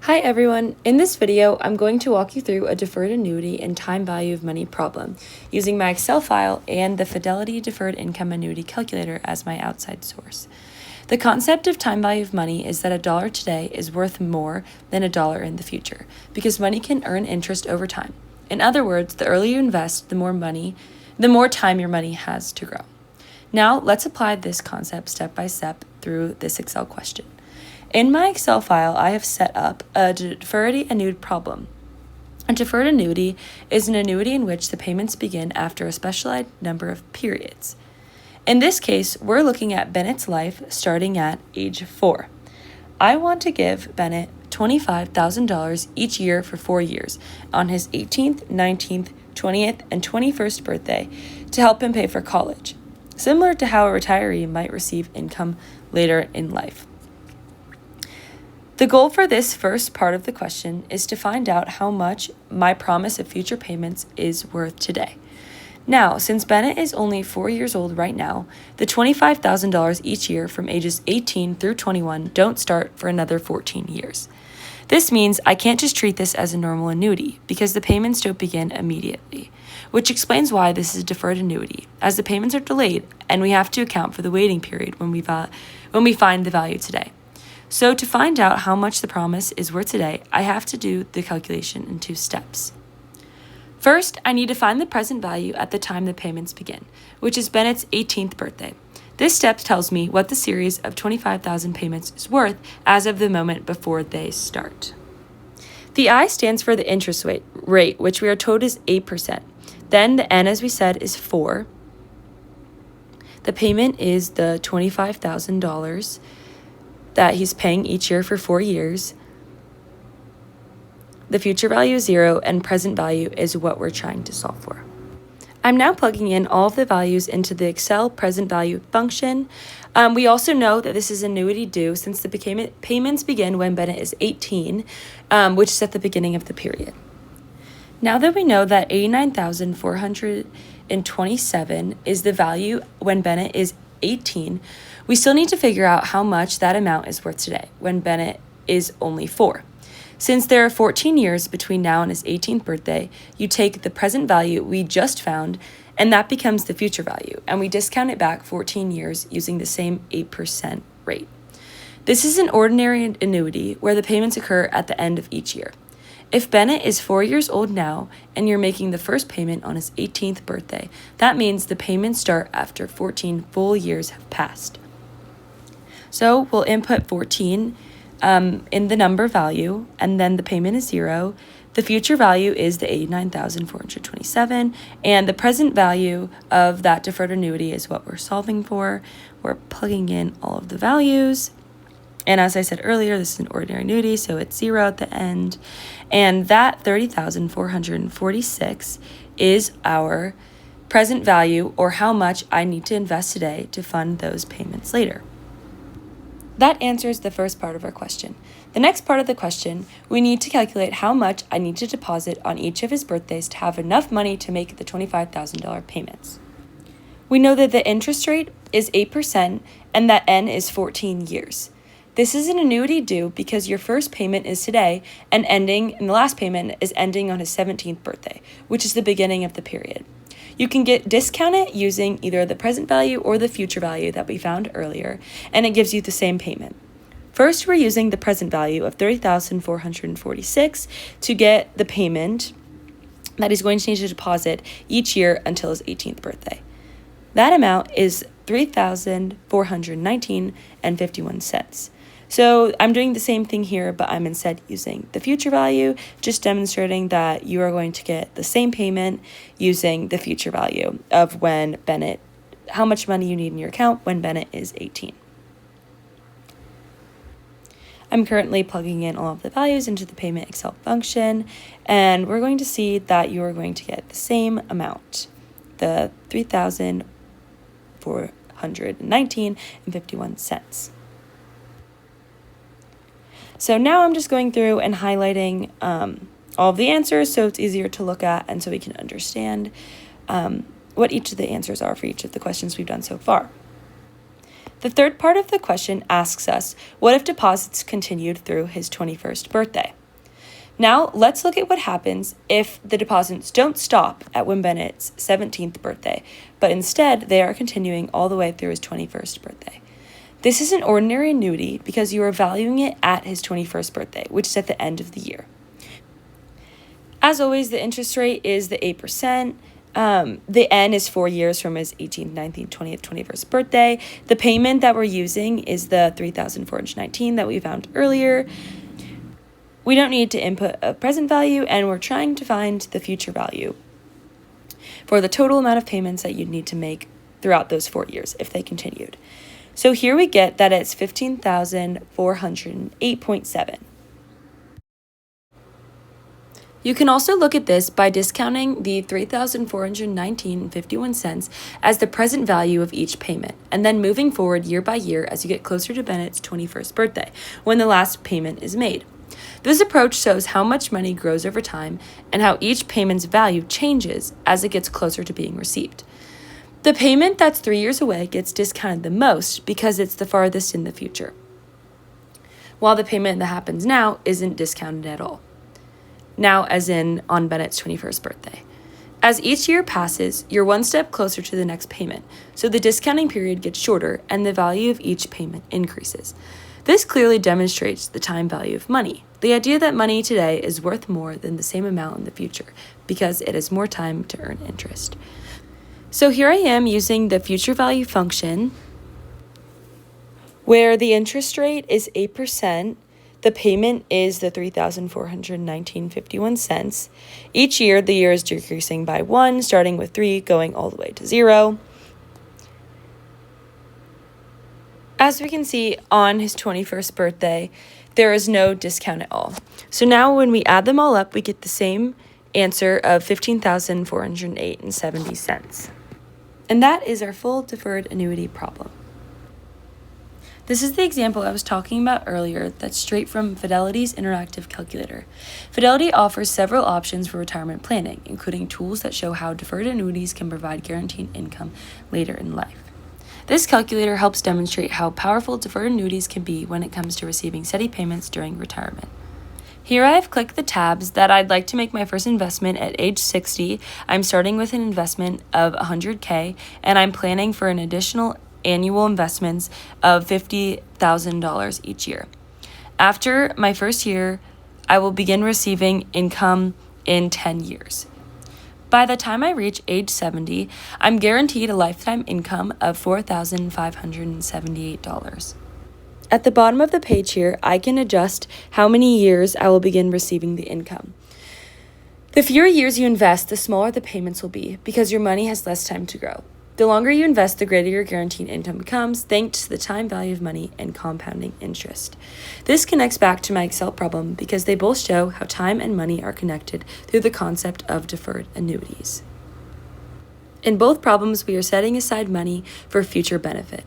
Hi everyone, in this video I'm going to walk you through a deferred annuity and time value of money problem using my Excel file and the Fidelity Deferred Income Annuity Calculator as my outside source. The concept of time value of money is that a dollar today is worth more than a dollar in the future because money can earn interest over time. In other words, the earlier you invest, the more time your money has to grow. Now let's apply this concept step by step through this Excel question. In my Excel file, I have set up a deferred annuity problem. A deferred annuity is an annuity in which the payments begin after a specified number of periods. In this case, we're looking at Bennett's life starting at age 4. I want to give Bennett $25,000 each year for 4 years on his 18th, 19th, 20th, and 21st birthday to help him pay for college, similar to how a retiree might receive income later in life. The goal for this first part of the question is to find out how much my promise of future payments is worth today. Now, since Bennett is only 4 years old right now, the $25,000 each year from ages 18 through 21 don't start for another 14 years. This means I can't just treat this as a normal annuity because the payments don't begin immediately, which explains why this is a deferred annuity, as the payments are delayed and we have to account for the waiting period when we find the value today. So to find out how much the promise is worth today, I have to do the calculation in 2 steps. First, I need to find the present value at the time the payments begin, which is Bennett's 18th birthday. This step tells me what the series of 25,000 payments is worth as of the moment before they start. The I stands for the interest rate, which we are told is 8%. Then the N, as we said, is 4. The payment is the $25,000 that he's paying each year for 4 years. The future value is 0, and present value is what we're trying to solve for. I'm now plugging in all of the values into the Excel present value function. We also know that this is annuity due since the payments begin when Bennett is 18, which is at the beginning of the period. Now that we know that $89,427 is the value when Bennett is 18, we still need to figure out how much that amount is worth today when Bennett is only 4. Since there are 14 years between now and his 18th birthday, you take the present value we just found, and that becomes the future value, and we discount it back 14 years using the same 8% rate. This is an ordinary annuity where the payments occur at the end of each year. If Bennett is 4 years old now and you're making the first payment on his 18th birthday, that means the payments start after 14 full years have passed. So we'll input 14 in the number value, and then the payment is 0. The future value is the $89,427, and the present value of that deferred annuity is what we're solving for. We're plugging in all of the values. And as I said earlier, this is an ordinary annuity, so it's 0 at the end. And that $30,446 is our present value, or how much I need to invest today to fund those payments later. That answers the first part of our question. The next part of the question, we need to calculate how much I need to deposit on each of his birthdays to have enough money to make the $25,000 payments. We know that the interest rate is 8% and that N is 14 years. This is an annuity due because your first payment is today and the last payment is ending on his 17th birthday, which is the beginning of the period. You can discount it using either the present value or the future value that we found earlier, and it gives you the same payment. First, we're using the present value of $30,446 to get the payment that he's going to need to deposit each year until his 18th birthday. That amount is $3,419.51. So I'm doing the same thing here, but I'm instead using the future value, just demonstrating that you are going to get the same payment using the future value of how much money you need in your account when Bennett is 18. I'm currently plugging in all of the values into the payment Excel function, and we're going to see that you are going to get the same amount, the $3,419.51. So now I'm just going through and highlighting all of the answers so it's easier to look at and so we can understand what each of the answers are for each of the questions we've done so far. The third part of the question asks us, what if deposits continued through his 21st birthday? Now, let's look at what happens if the deposits don't stop at Wim Bennett's 17th birthday, but instead they are continuing all the way through his 21st birthday. This is an ordinary annuity because you are valuing it at his 21st birthday, which is at the end of the year. As always, the interest rate is the 8%. The N is 4 years from his 18th, 19th, 20th, 21st birthday. The payment that we're using is the $3,419 that we found earlier. We don't need to input a present value, and we're trying to find the future value for the total amount of payments that you'd need to make throughout those 4 years if they continued. So here we get that it's $15,408.7. You can also look at this by discounting the $3,419.51 as the present value of each payment, and then moving forward year by year as you get closer to Bennett's 21st birthday, when the last payment is made. This approach shows how much money grows over time and how each payment's value changes as it gets closer to being received. The payment that's 3 years away gets discounted the most because it's the farthest in the future, while the payment that happens now isn't discounted at all. Now, as in on Bennett's 21st birthday. As each year passes, you're one step closer to the next payment, so the discounting period gets shorter and the value of each payment increases. This clearly demonstrates the time value of money, the idea that money today is worth more than the same amount in the future because it has more time to earn interest. So here I am using the future value function where the interest rate is 8%, the payment is the $3,419.51. Each year, the year is decreasing by 1, starting with 3, going all the way to 0. As we can see, on his 21st birthday, there is no discount at all. So now when we add them all up, we get the same answer of $15,408.70. And that is our full deferred annuity problem. This is the example I was talking about earlier that's straight from Fidelity's interactive calculator. Fidelity offers several options for retirement planning, including tools that show how deferred annuities can provide guaranteed income later in life. This calculator helps demonstrate how powerful deferred annuities can be when it comes to receiving steady payments during retirement. Here I have clicked the tabs that I'd like to make my first investment at age 60. I'm starting with an investment of $100K, and I'm planning for an additional annual investments of $50,000 each year. After my first year, I will begin receiving income in 10 years. By the time I reach age 70, I'm guaranteed a lifetime income of $4,578. At the bottom of the page here, I can adjust how many years I will begin receiving the income. The fewer years you invest, the smaller the payments will be because your money has less time to grow. The longer you invest, the greater your guaranteed income becomes, thanks to the time value of money and compounding interest. This connects back to my Excel problem because they both show how time and money are connected through the concept of deferred annuities. In both problems, we are setting aside money for future benefit.